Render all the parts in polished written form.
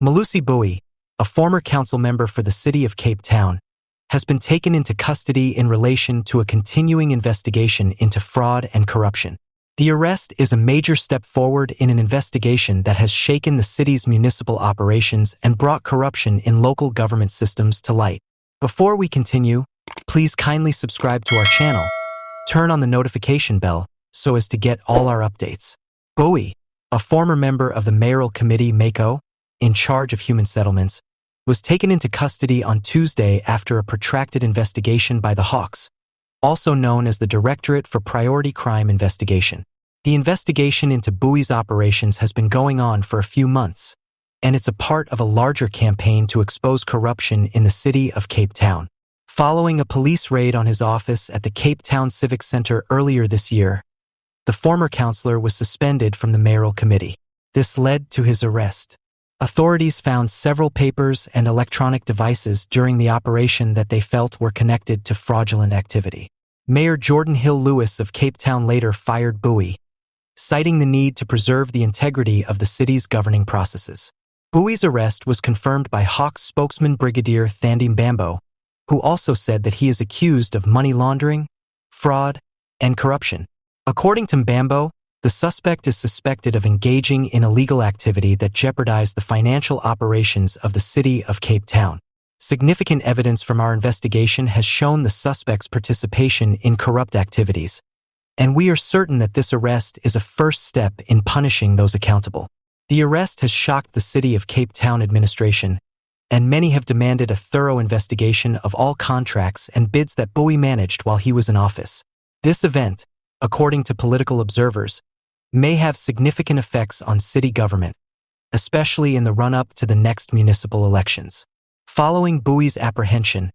Malusi Booi, a former council member for the city of Cape Town, has been taken into custody in relation to a continuing investigation into fraud and corruption. The arrest is a major step forward in an investigation that has shaken the city's municipal operations and brought corruption in local government systems to light. Before we continue, please kindly subscribe to our channel, turn on the notification bell so as to get all our updates. Buie, a former member of the Mayoral Committee (MACO), in charge of human settlements, was taken into custody on Tuesday after a protracted investigation by the Hawks, also known as the Directorate for Priority Crime Investigation. The investigation into Buie's operations has been going on for a few months, and it's a part of a larger campaign to expose corruption in the city of Cape Town. Following a police raid on his office at the Cape Town Civic Centre earlier this year, the former councillor was suspended from the Mayoral Committee. This led to his arrest. Authorities found several papers and electronic devices during the operation that they felt were connected to fraudulent activity. Mayor Geordin Lewis of Cape Town later fired Buie, citing the need to preserve the integrity of the city's governing processes. Buie's arrest was confirmed by Hawks spokesman Brigadier Thandie Mbambo, who also said that he is accused of money laundering, fraud, and corruption. According to Mbambo, the suspect is suspected of engaging in illegal activity that jeopardized the financial operations of the city of Cape Town. Significant evidence from our investigation has shown the suspect's participation in corrupt activities, and we are certain that this arrest is a first step in punishing those accountable. The arrest has shocked the city of Cape Town administration, and many have demanded a thorough investigation of all contracts and bids that Buie managed while he was in office. This event, according to political observers, may have significant effects on city government, especially in the run-up to the next municipal elections. Following Buie's apprehension,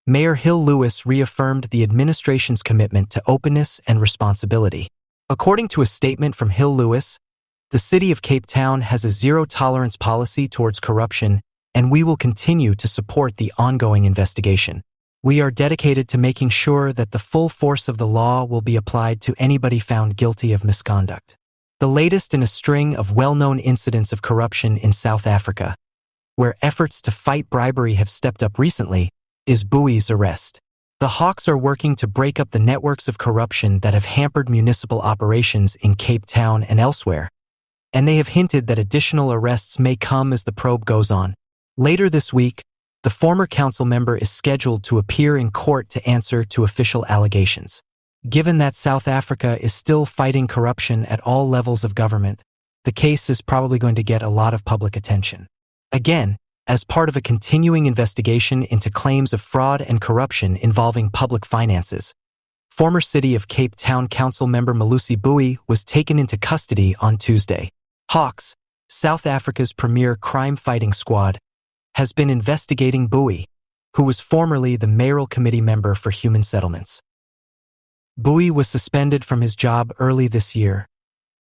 Mayor Lewis reaffirmed the administration's commitment to openness and responsibility. According to a statement from Lewis, the city of Cape Town has a zero-tolerance policy towards corruption, and we will continue to support the ongoing investigation. We are dedicated to making sure that the full force of the law will be applied to anybody found guilty of misconduct. The latest in a string of well-known incidents of corruption in South Africa, where efforts to fight bribery have stepped up recently, is Buie's arrest. The Hawks are working to break up the networks of corruption that have hampered municipal operations in Cape Town and elsewhere, and they have hinted that additional arrests may come as the probe goes on. Later this week, the former council member is scheduled to appear in court to answer to official allegations. Given that South Africa is still fighting corruption at all levels of government, the case is probably going to get a lot of public attention. Again, as part of a continuing investigation into claims of fraud and corruption involving public finances, former City of Cape Town Council member Malusi Booi was taken into custody on Tuesday. Hawks, South Africa's premier crime-fighting squad, has been investigating Buie, who was formerly the Mayoral Committee member for Human Settlements. Buie was suspended from his job early this year,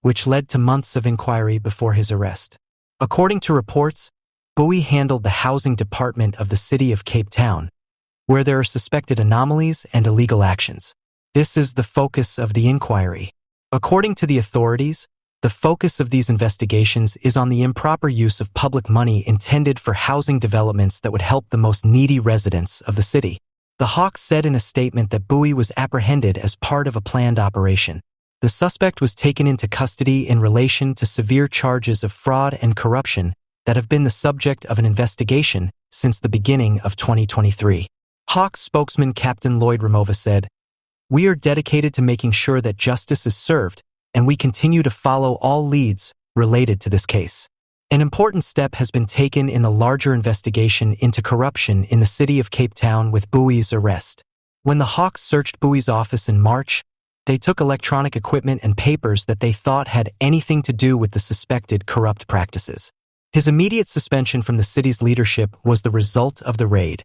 which led to months of inquiry before his arrest. According to reports, Buie handled the housing department of the city of Cape Town, where there are suspected anomalies and illegal actions. This is the focus of the inquiry. According to the authorities, the focus of these investigations is on the improper use of public money intended for housing developments that would help the most needy residents of the city. The Hawks said in a statement that Buie was apprehended as part of a planned operation. The suspect was taken into custody in relation to severe charges of fraud and corruption that have been the subject of an investigation since the beginning of 2023. Hawks spokesman Captain Lloyd Ramaphosa said, "We are dedicated to making sure that justice is served, and we continue to follow all leads related to this case." An important step has been taken in the larger investigation into corruption in the city of Cape Town with Buie's arrest. When the Hawks searched Buie's office in March, they took electronic equipment and papers that they thought had anything to do with the suspected corrupt practices. His immediate suspension from the city's leadership was the result of the raid,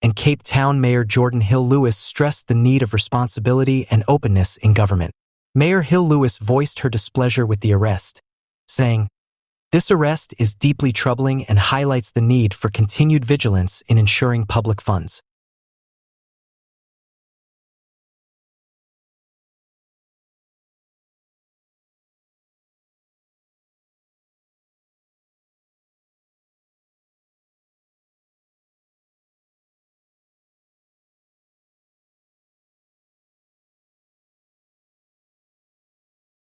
and Cape Town Mayor Geordin Lewis stressed the need of responsibility and openness in government. Mayor Lewis voiced her displeasure with the arrest, saying, "This arrest is deeply troubling and highlights the need for continued vigilance in ensuring public funds